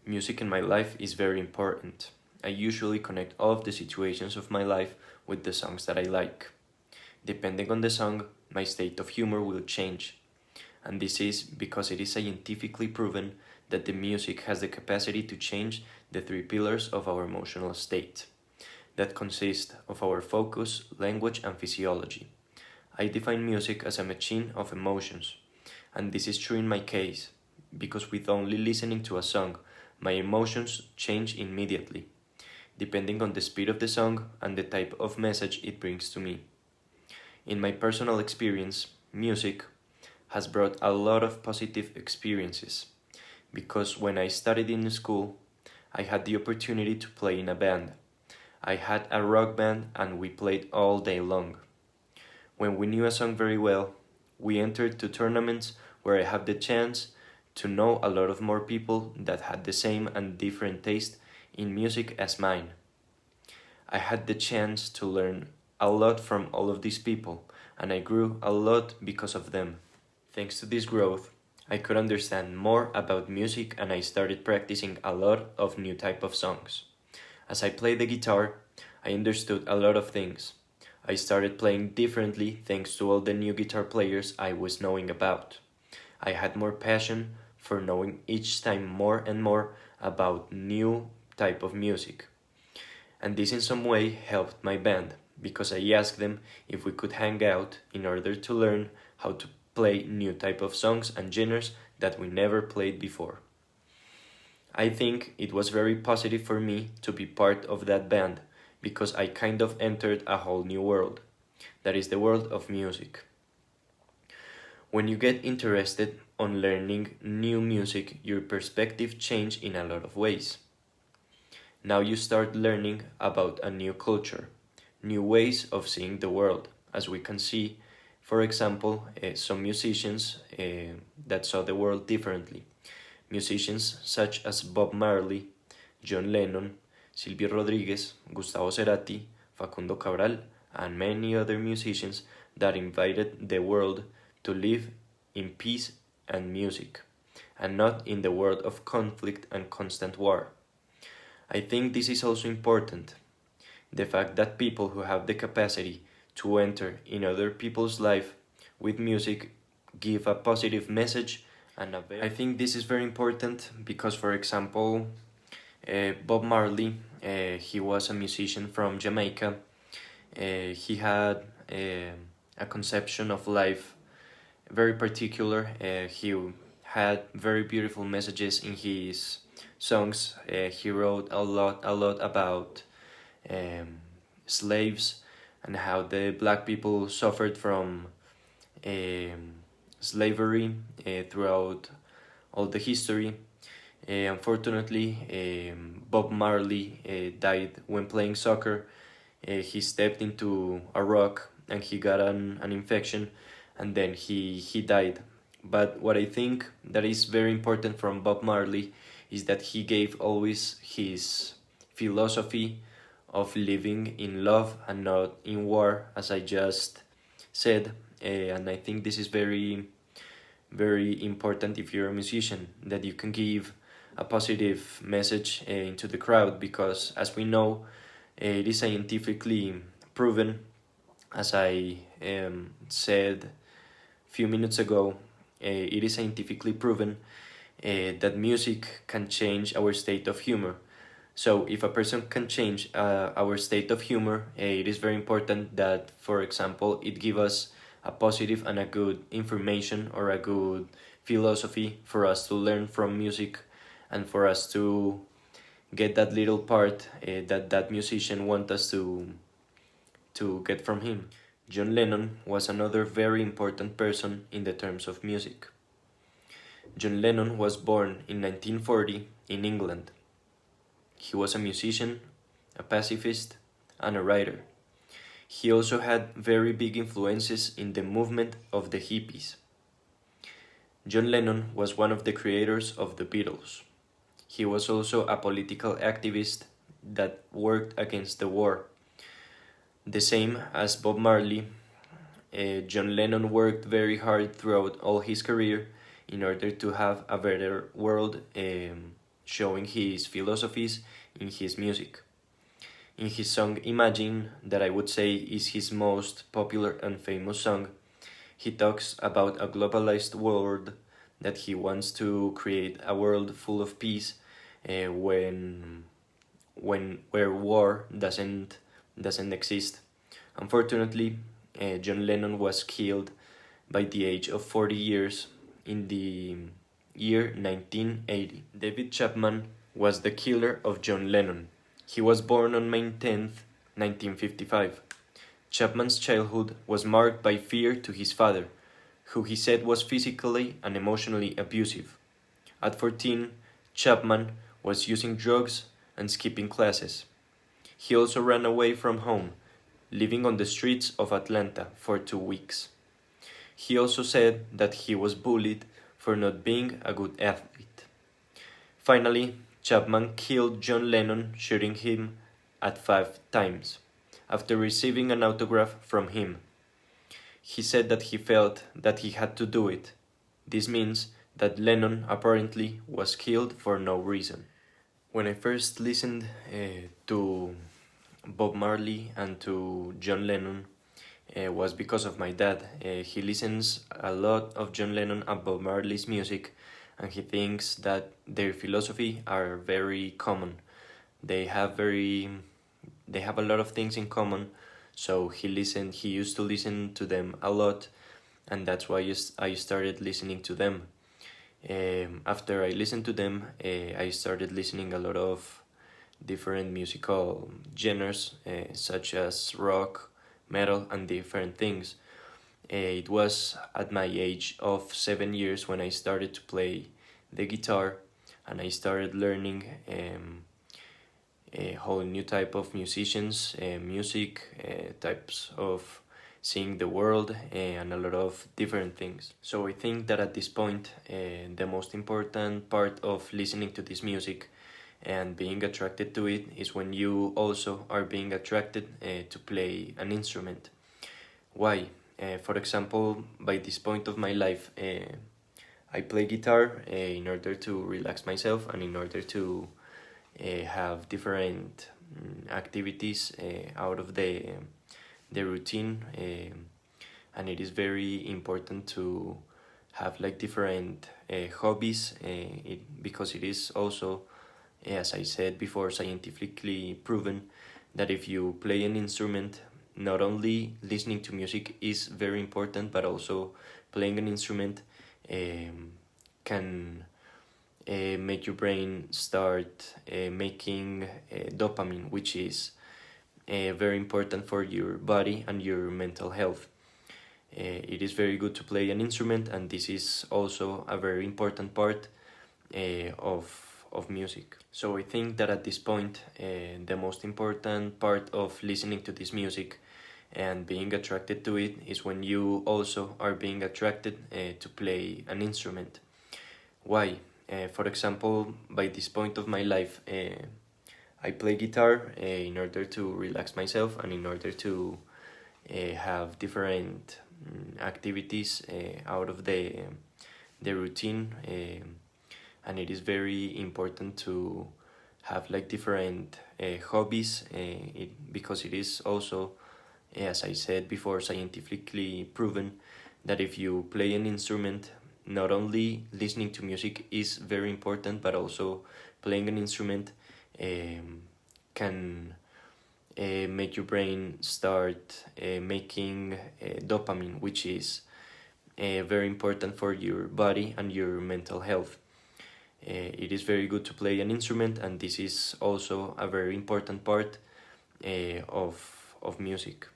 Music in my life is very important. I usually connect all of the situations of my life with the songs that I like. Depending on the song, my state of humor will change, and this is because it is scientifically proven that the music has the capacity to change the three pillars of our emotional state, that consist of our focus, language, and physiology. I define music as a machine of emotions, and this is true in my case, because with only listening to a song, my emotions change immediately, depending on the speed of the song and the type of message it brings to me. In my personal experience, music has brought a lot of positive experiences, because when I studied in school, I had the opportunity to play in a band. I had a rock band and we played all day long. When we knew a song very well, we entered to tournaments where I had the chance to know a lot of more people that had the same and different taste in music as mine. I had the chance to learn a lot from all of these people, and I grew a lot because of them. Thanks to this growth, I could understand more about music and I started practicing a lot of new type of songs. As I played the guitar, I understood a lot of things. I started playing differently thanks to all the new guitar players I was knowing about. I had more passion for knowing each time more and more about new type of music. And this in some way helped my band because I asked them if we could hang out in order to learn how to play new type of songs and genres that we never played before. I think it was very positive for me to be part of that band because I kind of entered a whole new world. That is the world of music. When you get interested on learning new music, your perspective change in a lot of ways. Now you start learning about a new culture, new ways of seeing the world, as we can see, for example, some musicians that saw the world differently. Musicians such as Bob Marley, John Lennon, Silvio Rodriguez, Gustavo Cerati, Facundo Cabral, and many other musicians that invited the world to live in peace and music, and not in the world of conflict and constant war. I think this is also important. The fact that people who have the capacity to enter in other people's life with music give a positive message and I think this is very important because, for example, Bob Marley, he was a musician from Jamaica. He had a conception of life very particular. He had very beautiful messages in his songs. He wrote a lot about um, slaves and how the black people suffered from um, slavery throughout all the history. Unfortunately, Bob Marley died when playing soccer. He stepped into a rock and he got an infection and then he died. But what I think that is very important from Bob Marley is that he gave always his philosophy of living in love and not in war, as I just said. And I think this is very important if you're a musician, that you can give a positive message into the crowd because, as we know, it is scientifically proven, as I said a few minutes ago, it is scientifically proven that music can change our state of humor. So if a person can change our state of humor, it is very important that, for example, it give us a positive and a good information or a good philosophy for us to learn from music and for us to get that little part that musician want us to get from him. John Lennon was another very important person in the terms of music. John Lennon was born in 1940 in England. He was a musician, a pacifist, and a writer. He also had very big influences in the movement of the hippies. John Lennon was one of the creators of the Beatles. He was also a political activist that worked against the war. The same as Bob Marley, John Lennon worked very hard throughout all his career in order to have a better world showing his philosophies in his music. In his song Imagine, that I would say is his most popular and famous song, he talks about a globalized world, that he wants to create a world full of peace, when where war doesn't exist. Unfortunately, John Lennon was killed by the age of 40 years in the year 1980. David Chapman was the killer of John Lennon. He was born on May 10th, 1955. Chapman's childhood was marked by fear to his father, who he said was physically and emotionally abusive. At 14, Chapman was using drugs and skipping classes. He also ran away from home, living on the streets of Atlanta for 2 weeks. He also said that he was bullied for not being a good athlete. Finally, Chapman killed John Lennon, shooting him at 5 times, after receiving an autograph from him. He said that he felt that he had to do it. This means that Lennon apparently was killed for no reason. When I first listened to Bob Marley and to John Lennon, was because of my dad. He listens a lot of John Lennon and Bob Marley's music, and he thinks that their philosophy are very common. They have a lot of things in common, so he used to listen to them a lot, and that's why I started listening to them. After I listened to them, I started listening a lot of different musical genres, such as rock, metal, and different things. It was at my age of 7 years when I started to play the guitar, and I started learning a whole new type of musicians, music, types of seeing the world, and a lot of different things. So I think that at this point, the most important part of listening to this music and being attracted to it is when you also are being attracted to play an instrument. Why? For example, by this point of my life, I play guitar in order to relax myself and in order to have different activities out of the routine, and it is very important to have like different hobbies, because it is also, as I said before, scientifically proven that if you play an instrument, not only listening to music is very important, but also playing an instrument can make your brain start making dopamine, which is very important for your body and your mental health. It is very good to play an instrument, and this is also a very important part of music. So I think that at this point, the most important part of listening to this music and being attracted to it is when you also are being attracted to play an instrument. Why? For example, by this point of my life, I play guitar in order to relax myself and in order to have different activities out of the routine, and it is very important to have like different hobbies, because it is also, as I said before, scientifically proven that if you play an instrument, not only listening to music is very important, but also playing an instrument can make your brain start making dopamine, which is very important for your body and your mental health. It is very good to play an instrument, and this is also a very important part of music.